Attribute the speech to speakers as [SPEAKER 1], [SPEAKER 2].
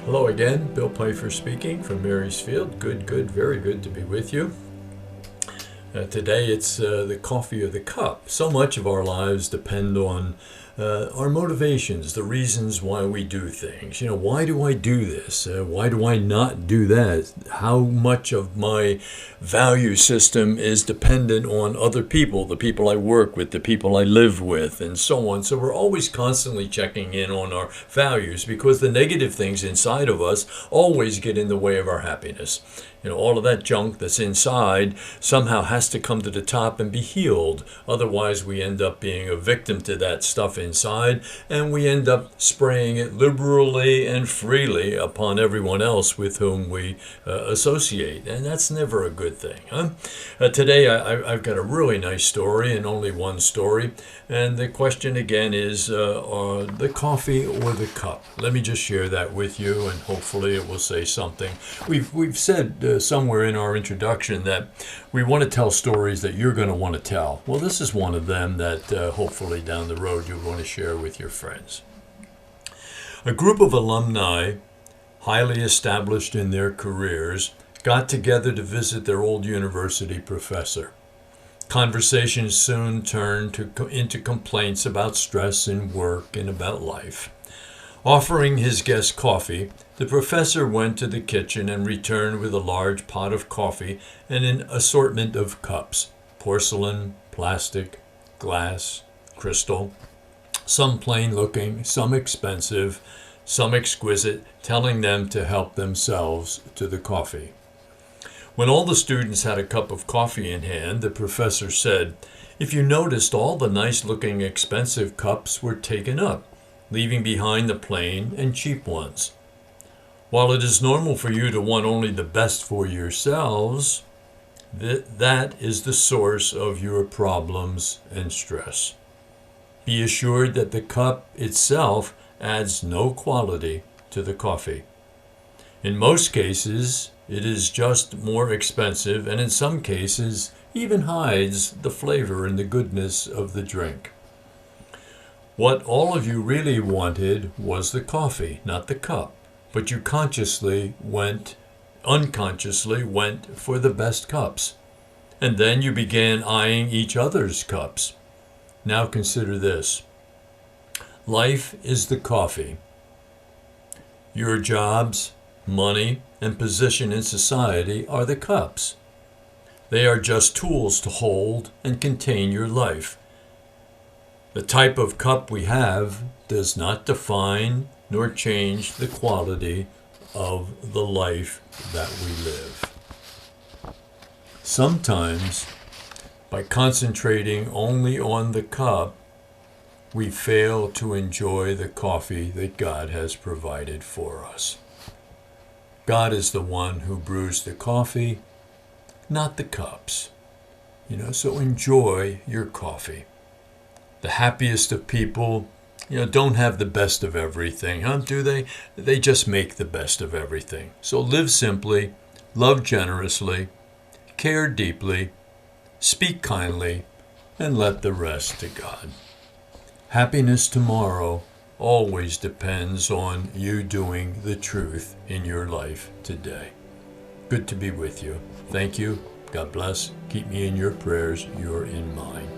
[SPEAKER 1] Hello again, Bill Pfeiffer speaking from Marysfield. Good, very good to be with you. Today it's the coffee or the cup. So much of our lives depend on our motivations, the reasons why we do things. Why do I do this? Why do I not do that? How much of my value system is dependent on other people, the people I work with, the people I live with, and so on. So we're always constantly checking in on our values because the negative things inside of us always get in the way of our happiness. All of that junk that's inside somehow has to come to the top and be healed. Otherwise, we end up being a victim to that stuff inside, and we end up spraying it liberally and freely upon everyone else with whom we associate. And that's never a good thing. Today, I've got a really nice story, and only one story. And the question again is the coffee or the cup. Let me just share that with you, and hopefully it will say something. We've said somewhere in our introduction that we want to tell stories that you're going to want to tell. Well, this is one of them that hopefully down the road you'll want to share with your friends. A group of alumni, highly established in their careers, got together to visit their old university professor. Conversations soon turned into complaints about stress in work and about life. Offering his guests coffee, the professor went to the kitchen and returned with a large pot of coffee and an assortment of cups: porcelain, plastic, glass, crystal, some plain looking, some expensive, some exquisite, telling them to help themselves to the coffee. When all the students had a cup of coffee in hand, the professor said, "If you noticed, all the nice-looking expensive cups were taken up, leaving behind the plain and cheap ones. While it is normal for you to want only the best for yourselves, that is the source of your problems and stress. Be assured that the cup itself adds no quality to the coffee. In most cases, it is just more expensive, and in some cases, even hides the flavor and the goodness of the drink. What all of you really wanted was the coffee, not the cup, but you unconsciously went for the best cups. And then you began eyeing each other's cups. Now consider this. Life is the coffee. Your jobs, money, and position in society are the cups. They are just tools to hold and contain your life. The type of cup we have does not define nor change the quality of the life that we live. Sometimes, by concentrating only on the cup, we fail to enjoy the coffee that God has provided for us. God is the one who brews the coffee, not the cups. So enjoy your coffee. The happiest of people, don't have the best of everything, do they? They just make the best of everything. So live simply, love generously, care deeply, speak kindly, and let the rest to God. Happiness tomorrow always depends on you doing the truth in your life today. Good to be with you. Thank you. God bless. Keep me in your prayers. You're in mine.